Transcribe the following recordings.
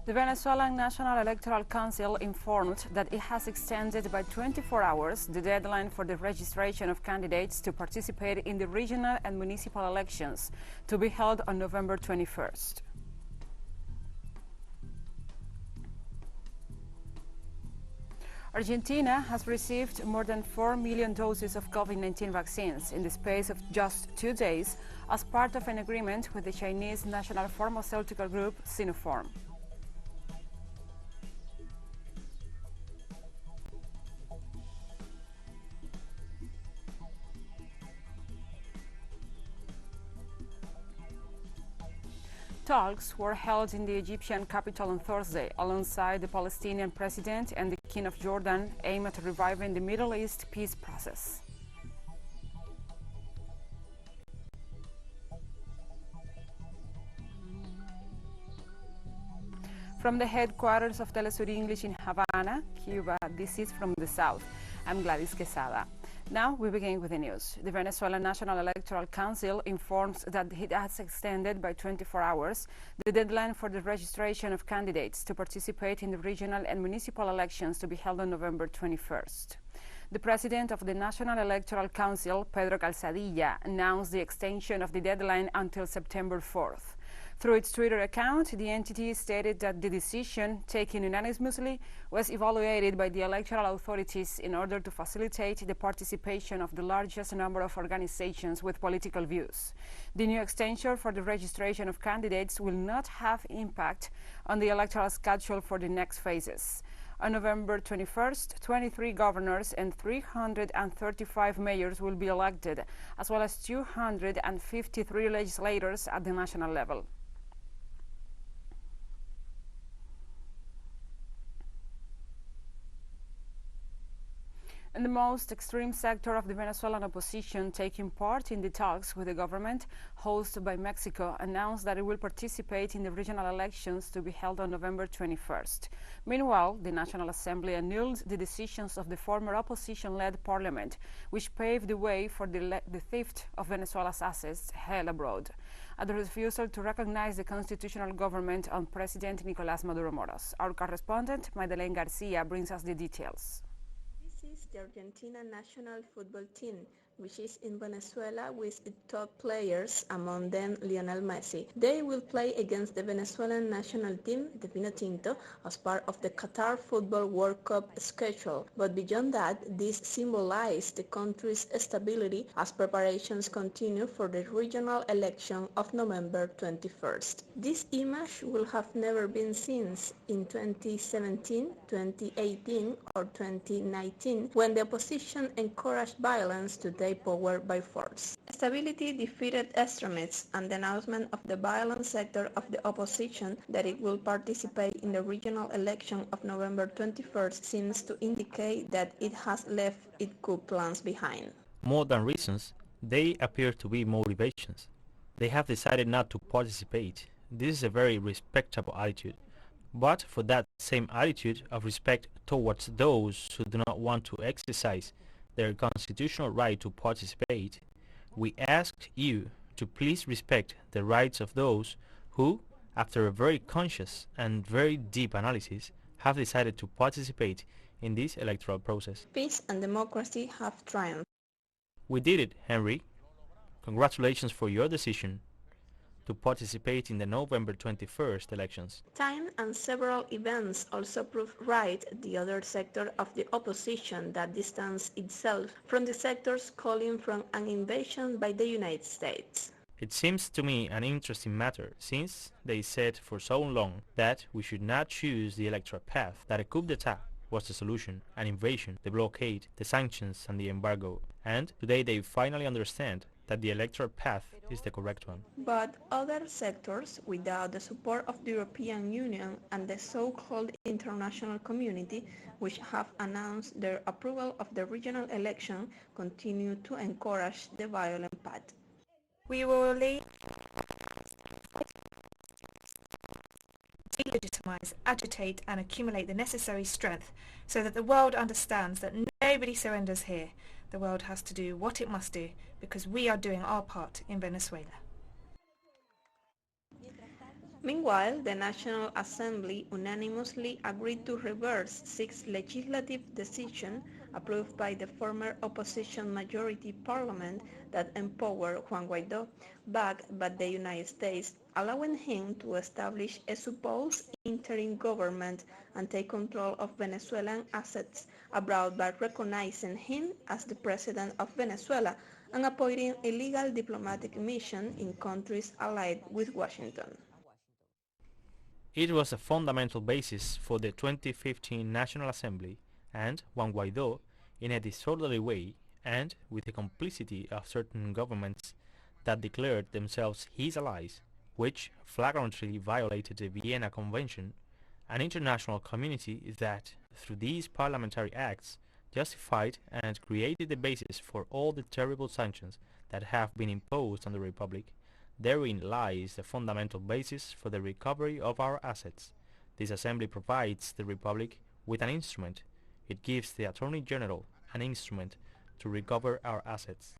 The Venezuelan National Electoral Council informed that it has extended by 24 hours the deadline for the registration of candidates to participate in the regional and municipal elections to be held on November 21st. Argentina has received more than 4 million doses of COVID-19 vaccines in the space of just 2 days as part of an agreement with the Chinese national pharmaceutical group Sinopharm. Talks were held in the Egyptian capital on Thursday alongside the Palestinian president and the King of Jordan, aimed at reviving the Middle East peace process. From the headquarters of Telesur English in Havana, Cuba, this is From the South. I'm Gladys Quesada. Now we begin with the news. The Venezuelan National Electoral Council informs that it has extended by 24 hours the deadline for the registration of candidates to participate in the regional and municipal elections to be held on November 21st. The president of the National Electoral Council, Pedro Calzadilla, announced the extension of the deadline until September 4th. Through its Twitter account, the entity stated that the decision, taken unanimously, was evaluated by the electoral authorities in order to facilitate the participation of the largest number of organizations with political views. The new extension for the registration of candidates will not have impact on the electoral schedule for the next phases. On November 21st, 23 governors and 335 mayors will be elected, as well as 253 legislators at the national level. And the most extreme sector of the Venezuelan opposition taking part in the talks with the government, hosted by Mexico, announced that it will participate in the regional elections to be held on November 21st. Meanwhile, the National Assembly annulled the decisions of the former opposition-led parliament, which paved the way for the theft of Venezuela's assets held abroad. At the refusal to recognize the constitutional government on President Nicolás Maduro Moros. Our correspondent, Madeleine Garcia, brings us the details. This is the Argentina national football team, which is in Venezuela with its top players, among them Lionel Messi. They will play against the Venezuelan national team, the Vinotinto, as part of the Qatar Football World Cup schedule. But beyond that, this symbolizes the country's stability as preparations continue for the regional election of November 21st. This image will have never been seen in 2017, 2018 or 2019, when the opposition encouraged violence to take power by force. Stability defeated extremists, and the announcement of the violent sector of the opposition that it will participate in the regional election of November 21st seems to indicate that it has left its coup plans behind. More than reasons, they appear to be motivations. They have decided not to participate. This is a very respectable attitude. But for that same attitude of respect towards those who do not want to exercise their constitutional right to participate, we ask you to please respect the rights of those who, after a very conscious and very deep analysis, have decided to participate in this electoral process. Peace and democracy have triumphed. We did it, Henry. Congratulations for your decision to participate in the November 21st elections. Time and several events also proved right the other sector of the opposition that distanced itself from the sectors calling for an invasion by the United States. It seems to me an interesting matter, since they said for so long that we should not choose the electoral path, that a coup d'etat was the solution, an invasion, the blockade, the sanctions and the embargo, and today they finally understand that the electoral path is the correct one. But other sectors, without the support of the European Union and the so-called international community, which have announced their approval of the regional election, continue to encourage the violent path. We will delegitimize, agitate and accumulate the necessary strength so that the world understands that nobody surrenders here. The world has to do what it must do because we are doing our part in Venezuela. Meanwhile, the National Assembly unanimously agreed to reverse six legislative decisions approved by the former opposition majority parliament that empowered Juan Guaidó, backed by the United States, allowing him to establish a supposed interim government and take control of Venezuelan assets abroad by recognizing him as the president of Venezuela and appointing illegal diplomatic missions in countries allied with Washington. It was a fundamental basis for the 2015 National Assembly, and Juan Guaidó, in a disorderly way and with the complicity of certain governments that declared themselves his allies, which flagrantly violated the Vienna Convention, an international community that, through these parliamentary acts, justified and created the basis for all the terrible sanctions that have been imposed on the Republic. Therein lies the fundamental basis for the recovery of our assets. This assembly provides the Republic with an instrument. It gives the Attorney General an instrument to recover our assets.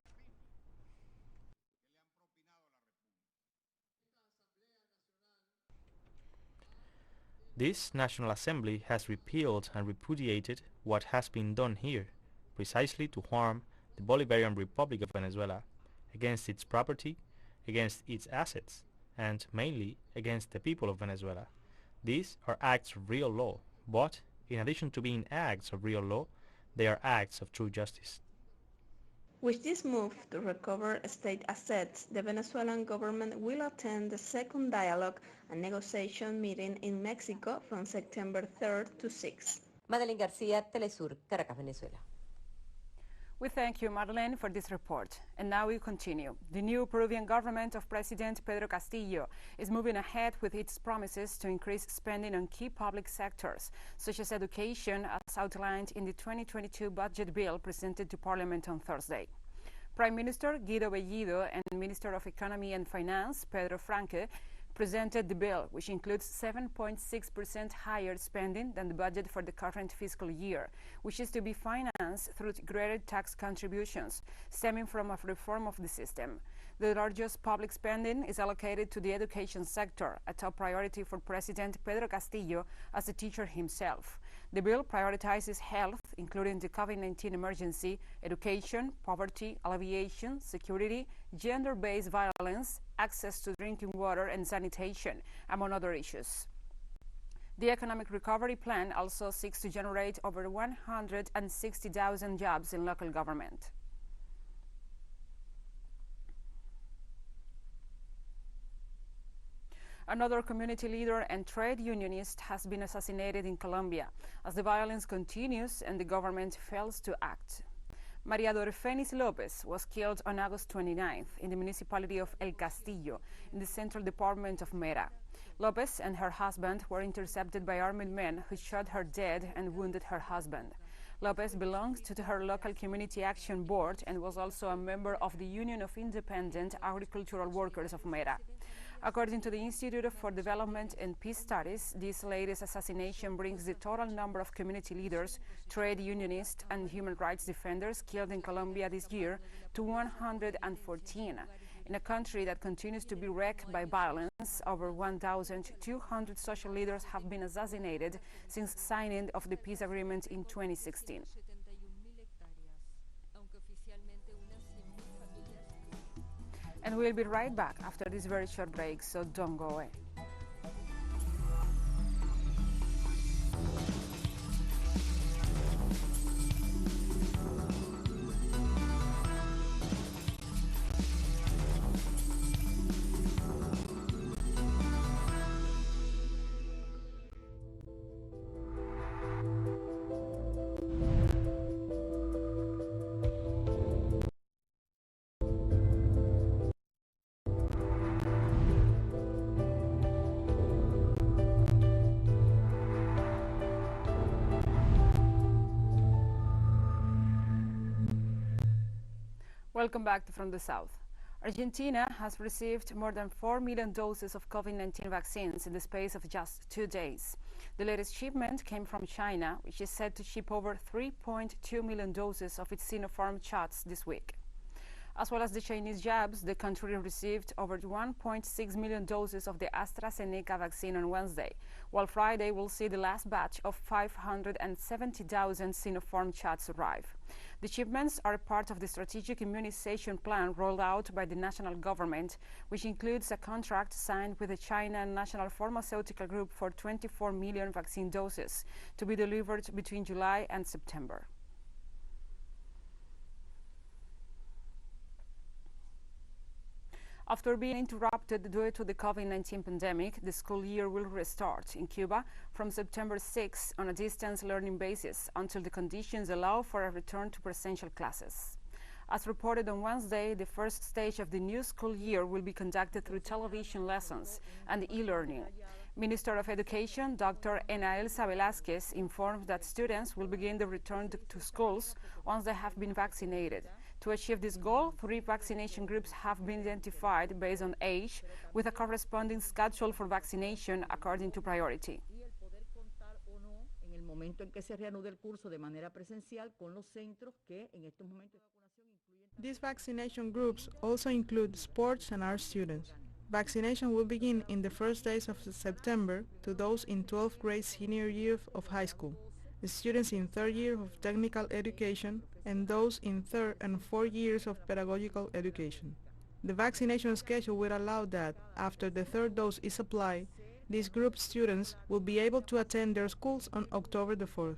This National Assembly has repealed and repudiated what has been done here, precisely to harm the Bolivarian Republic of Venezuela, against its property, against its assets, and mainly against the people of Venezuela. These are acts of real law, but in addition to being acts of real law, they are acts of true justice. With this move to recover state assets, the Venezuelan government will attend the second dialogue and negotiation meeting in Mexico from September 3rd to 6th. Madeleine García, Telesur, Caracas, Venezuela. We thank you, Marlene, for this report. And now we continue. The new Peruvian government of President Pedro Castillo is moving ahead with its promises to increase spending on key public sectors, such as education, as outlined in the 2022 budget bill presented to Parliament on Thursday. Prime Minister Guido Bellido and Minister of Economy and Finance, Pedro Franque, presented the bill, which includes 7.6% higher spending than the budget for the current fiscal year, which is to be financed through greater tax contributions stemming from a reform of the system. The largest public spending is allocated to the education sector, a top priority for President Pedro Castillo as a teacher himself. The bill prioritizes health, including the COVID-19 emergency, education, poverty alleviation, security, gender-based violence, access to drinking water and sanitation, among other issues. The economic recovery plan also seeks to generate over 160,000 jobs in local government. Another community leader and trade unionist has been assassinated in Colombia as the violence continues and the government fails to act. Maria Dorfenis Lopez was killed on August 29th in the municipality of El Castillo in the central department of Mera. Lopez and her husband were intercepted by armed men who shot her dead and wounded her husband. Lopez belongs to her local community action board and was also a member of the Union of Independent Agricultural Workers of Mera. According to the Institute for Development and Peace Studies, this latest assassination brings the total number of community leaders, trade unionists, and human rights defenders killed in Colombia this year to 114. In a country that continues to be wrecked by violence, over 1,200 social leaders have been assassinated since signing of the peace agreement in 2016. And we'll be right back after this very short break, so don't go away. Welcome back to From the South. Argentina has received more than 4 million doses of COVID-19 vaccines in the space of just 2 days. The latest shipment came from China, which is said to ship over 3.2 million doses of its Sinopharm shots this week. As well as the Chinese jabs, the country received over 1.6 million doses of the AstraZeneca vaccine on Wednesday, while Friday will see the last batch of 570,000 Sinopharm shots arrive. The shipments are part of the strategic immunization plan rolled out by the national government, which includes a contract signed with the China National Pharmaceutical Group for 24 million vaccine doses to be delivered between July and September. After being interrupted due to the COVID-19 pandemic, the school year will restart in Cuba from September 6 on a distance learning basis until the conditions allow for a return to presential classes. As reported on Wednesday, the first stage of the new school year will be conducted through television lessons and e-learning. Minister of Education, Dr. Ana Elsa Velázquez, informed that students will begin the return to schools once they have been vaccinated. To achieve this goal, 3 vaccination groups have been identified based on age, with a corresponding schedule for vaccination according to priority. These vaccination groups also include sports and art students. Vaccination will begin in the first days of September to those in 12th grade senior year of high school, the students in 3rd year of technical education, and those in 3rd and 4th years of pedagogical education. The vaccination schedule will allow that, after the 3rd dose is applied, these group students will be able to attend their schools on October the 4th.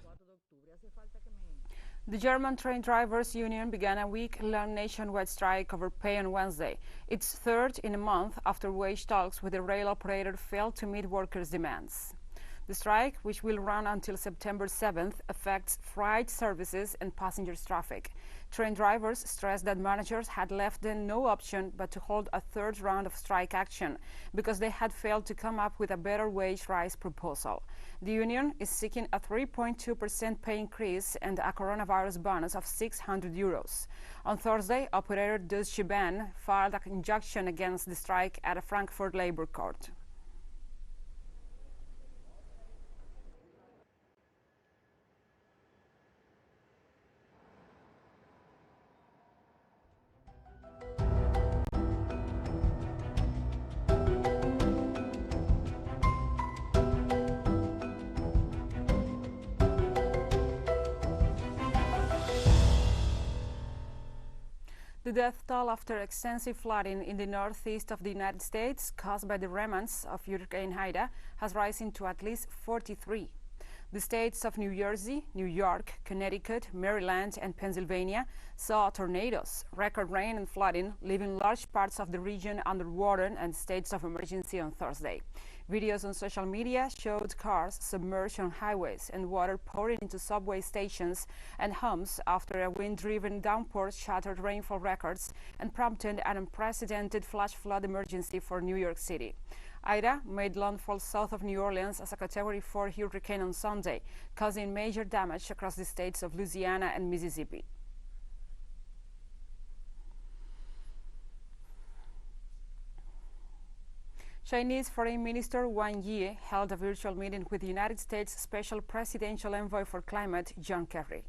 The German Train Drivers Union began a week-long nationwide strike over pay on Wednesday, its 3rd in a month after wage talks with the rail operator failed to meet workers' demands. The strike, which will run until September 7th, affects freight services and passengers traffic. Train drivers stressed that managers had left them no option but to hold a 3rd round of strike action because they had failed to come up with a better wage rise proposal. The union is seeking a 3.2% pay increase and a coronavirus bonus of €600. On Thursday, operator Deutsche Bahn filed an injunction against the strike at a Frankfurt labor court. The death toll after extensive flooding in the northeast of the United States caused by the remnants of Hurricane Ida has risen to at least 43. The states of New Jersey, New York, Connecticut, Maryland, and Pennsylvania saw tornadoes, record rain and flooding, leaving large parts of the region underwater and states of emergency on Thursday. Videos on social media showed cars submerged on highways and water pouring into subway stations and homes after a wind-driven downpour shattered rainfall records and prompted an unprecedented flash flood emergency for New York City. Ida made landfall south of New Orleans as a Category 4 hurricane on Sunday, causing major damage across the states of Louisiana and Mississippi. Chinese Foreign Minister Wang Yi held a virtual meeting with the United States Special Presidential Envoy for Climate, John Kerry.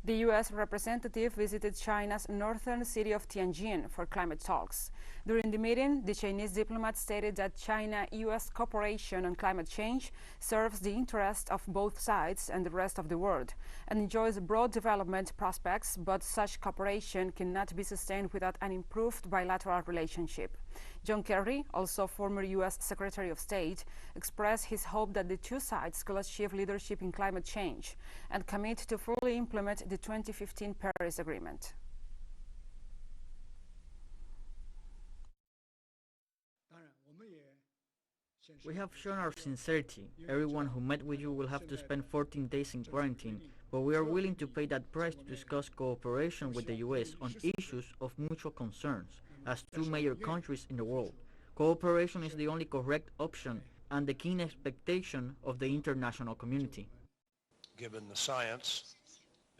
The U.S. representative visited China's northern city of Tianjin for climate talks. During the meeting, the Chinese diplomat stated that China-U.S. cooperation on climate change serves the interest of both sides and the rest of the world and enjoys broad development prospects, but such cooperation cannot be sustained without an improved bilateral relationship. John Kerry, also former U.S. Secretary of State, expressed his hope that the two sides could achieve leadership in climate change and commit to fully implement the 2015 Paris Agreement. We have shown our sincerity. Everyone who met with you will have to spend 14 days in quarantine, but we are willing to pay that price to discuss cooperation with the U.S. on issues of mutual concerns, as two major countries in the world. Cooperation is the only correct option and the keen expectation of the international community. Given the science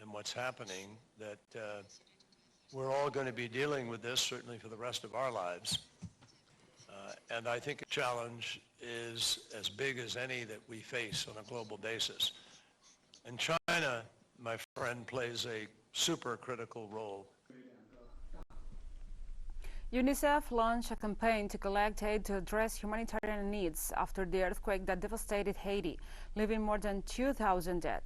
and what's happening, that we're all going to be dealing with this, certainly for the rest of our lives. And I think a challenge is as big as any that we face on a global basis. And China, my friend, plays a super critical role. UNICEF launched a campaign to collect aid to address humanitarian needs after the earthquake that devastated Haiti, leaving more than 2,000 dead.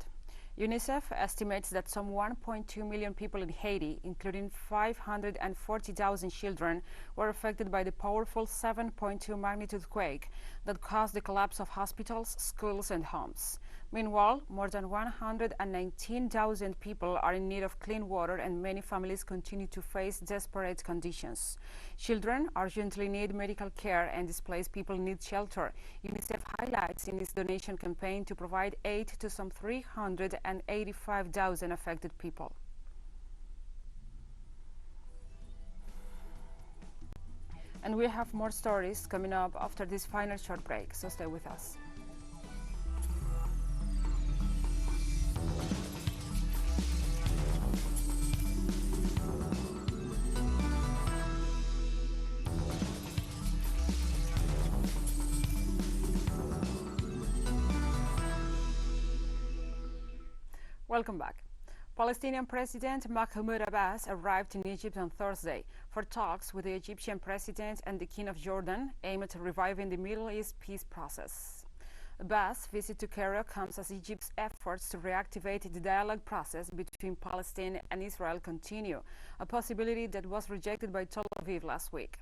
UNICEF estimates that some 1.2 million people in Haiti, including 540,000 children, were affected by the powerful 7.2 magnitude quake that caused the collapse of hospitals, schools, and homes. Meanwhile, more than 119,000 people are in need of clean water, and many families continue to face desperate conditions. Children urgently need medical care, and displaced people need shelter. UNICEF highlights in its donation campaign to provide aid to some 385,000 affected people. And we have more stories coming up after this final short break, so stay with us. Welcome back. Palestinian President Mahmoud Abbas arrived in Egypt on Thursday for talks with the Egyptian President and the King of Jordan aimed at reviving the Middle East peace process. Abbas' visit to Cairo comes as Egypt's efforts to reactivate the dialogue process between Palestine and Israel continue, a possibility that was rejected by Tel Aviv last week.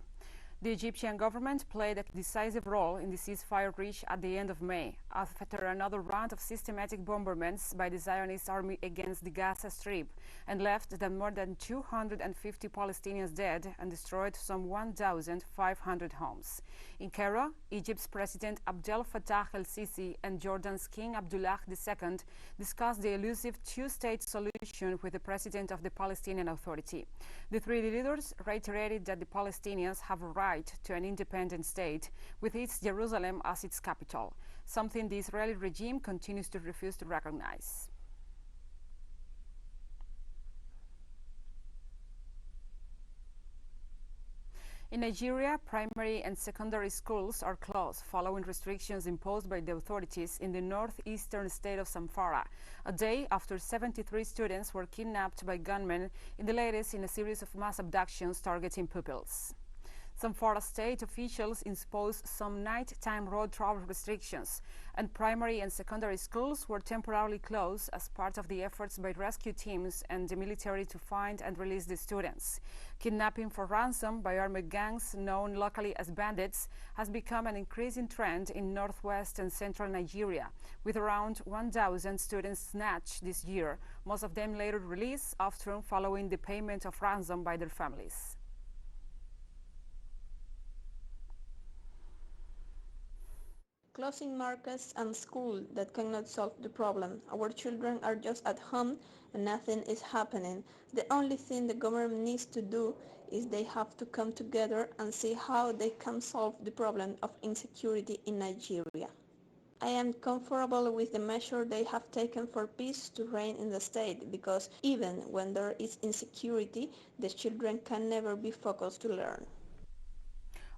The Egyptian government played a decisive role in the ceasefire reached at the end of May, after another round of systematic bombardments by the Zionist army against the Gaza Strip, and left more than 250 Palestinians dead and destroyed some 1,500 homes. In Cairo, Egypt's President Abdel Fattah el-Sisi and Jordan's King Abdullah II discussed the elusive two-state solution with the President of the Palestinian Authority. The three leaders reiterated that the Palestinians have a right to an independent state, with East Jerusalem as its capital, something the Israeli regime continues to refuse to recognize. In Nigeria, primary and secondary schools are closed following restrictions imposed by the authorities in the northeastern state of Zamfara, a day after 73 students were kidnapped by gunmen in the latest in a series of mass abductions targeting pupils. Zamfara state officials imposed some nighttime road travel restrictions, and primary and secondary schools were temporarily closed as part of the efforts by rescue teams and the military to find and release the students. Kidnapping for ransom by armed gangs known locally as bandits has become an increasing trend in northwest and central Nigeria, with around 1,000 students snatched this year, most of them later released, often following the payment of ransom by their families. Closing markets and schools that cannot solve the problem. Our children are just at home and nothing is happening. The only thing the government needs to do is they have to come together and see how they can solve the problem of insecurity in Nigeria. I am comfortable with the measure they have taken for peace to reign in the state, because even when there is insecurity, the children can never be focused to learn.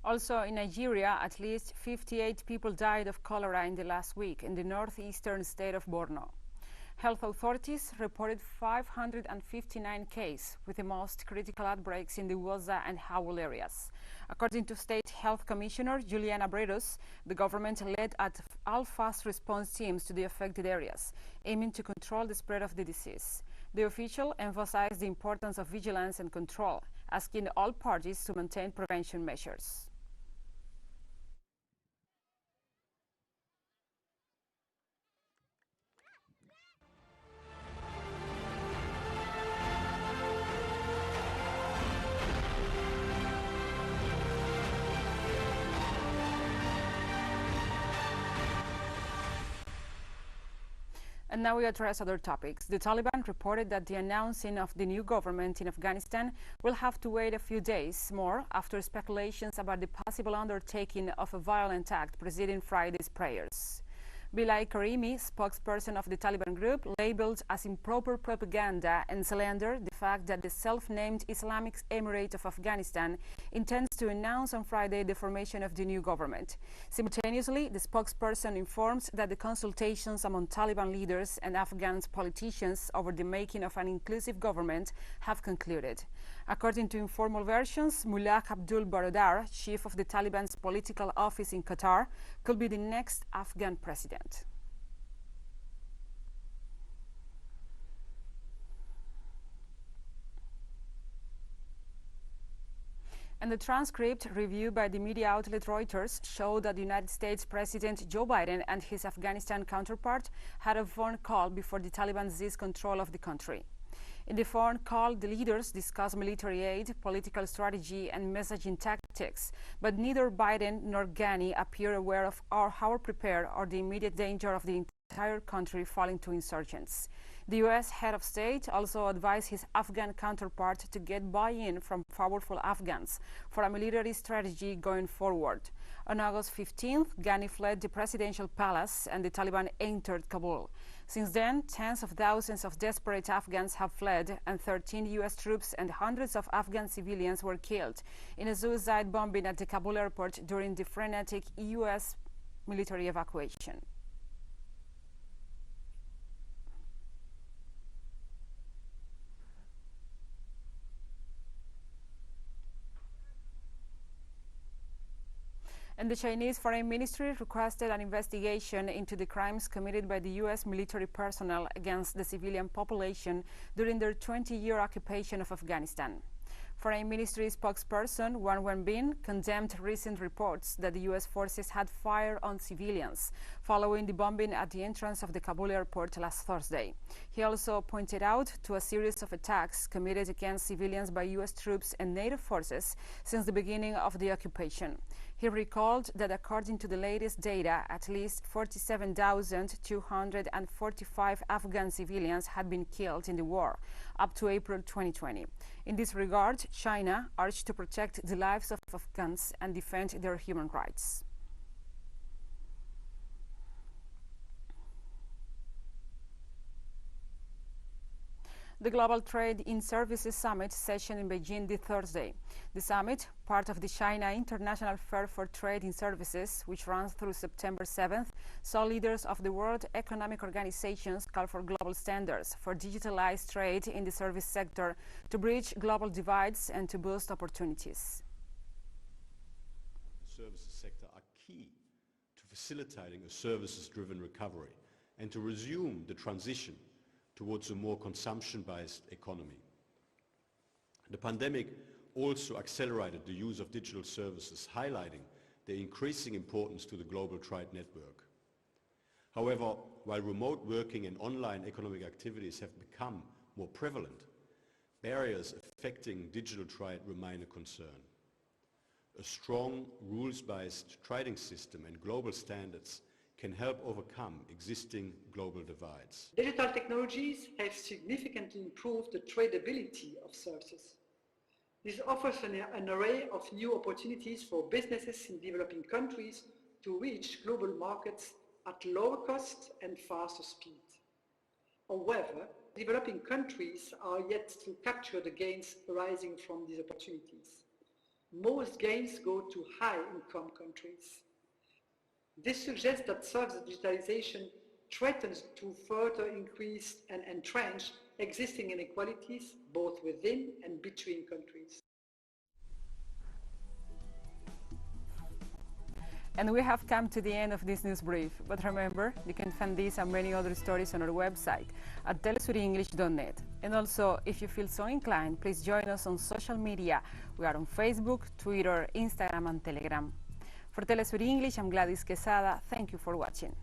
Also in Nigeria, at least 58 people died of cholera in the last week in the northeastern state of Borno. Health authorities reported 559 cases, with the most critical outbreaks in the Woza and Howell areas. According to State Health Commissioner Juliana Bredos, the government led all fast response teams to the affected areas, aiming to control the spread of the disease. The official emphasized the importance of vigilance and control, asking all parties to maintain prevention measures. And now we address other topics. The Taliban reported that the announcing of the new government in Afghanistan will have to wait a few days more after speculations about the possible undertaking of a violent act preceding Friday's prayers. Bilal Karimi, spokesperson of the Taliban group, labeled as improper propaganda and slandered the fact that the self-named Islamic Emirate of Afghanistan intends to announce on Friday the formation of the new government. Simultaneously, the spokesperson informs that the consultations among Taliban leaders and Afghan politicians over the making of an inclusive government have concluded. According to informal versions, Mullah Abdul Baradar, chief of the Taliban's political office in Qatar, could be the next Afghan president. And the transcript reviewed by the media outlet Reuters showed that the United States President Joe Biden and his Afghanistan counterpart had a phone call before the Taliban seized control of the country. In the phone call, the leaders discussed military aid, political strategy, and messaging tactics, but neither Biden nor Ghani appear aware of how prepared or the immediate danger of the entire country falling to insurgents. The U.S. head of state also advised his Afghan counterpart to get buy-in from powerful Afghans for a military strategy going forward. On August 15th, Ghani fled the presidential palace and the Taliban entered Kabul. Since then, tens of thousands of desperate Afghans have fled, and 13 U.S. troops and hundreds of Afghan civilians were killed in a suicide bombing at the Kabul airport during the frenetic U.S. military evacuation. And the Chinese Foreign Ministry requested an investigation into the crimes committed by the U.S. military personnel against the civilian population during their 20-year occupation of Afghanistan. Foreign Ministry spokesperson Wang Wenbin condemned recent reports that the U.S. forces had fired on civilians following the bombing at the entrance of the Kabul airport last Thursday. He also pointed out to a series of attacks committed against civilians by U.S. troops and NATO forces since the beginning of the occupation. He recalled that according to the latest data, at least 47,245 Afghan civilians had been killed in the war up to April 2020. In this regard, China urged to protect the lives of Afghans and defend their human rights. The Global Trade in Services Summit session in Beijing this Thursday. The summit, part of the China International Fair for Trade in Services, which runs through September 7th, saw leaders of the World Economic Organizations call for global standards for digitalized trade in the service sector to bridge global divides and to boost opportunities. The services sector are key to facilitating a services-driven recovery and to resume the transition towards a more consumption-based economy. The pandemic also accelerated the use of digital services, highlighting their increasing importance to the global trade network. However, while remote working and online economic activities have become more prevalent, barriers affecting digital trade remain a concern. A strong, rules-based trading system and global standards can help overcome existing global divides. Digital technologies have significantly improved the tradability of services. This offers an array of new opportunities for businesses in developing countries to reach global markets at lower cost and faster speed. However, developing countries are yet to capture the gains arising from these opportunities. Most gains go to high-income countries. This suggests that service digitalization threatens to further increase and entrench existing inequalities both within and between countries. And we have come to the end of this news brief. But remember, you can find these and many other stories on our website at telesurienglish.net. And also, if you feel so inclined, please join us on social media. We are on Facebook, Twitter, Instagram, and Telegram. For Telesur English, I'm Gladys Quesada. Thank you for watching.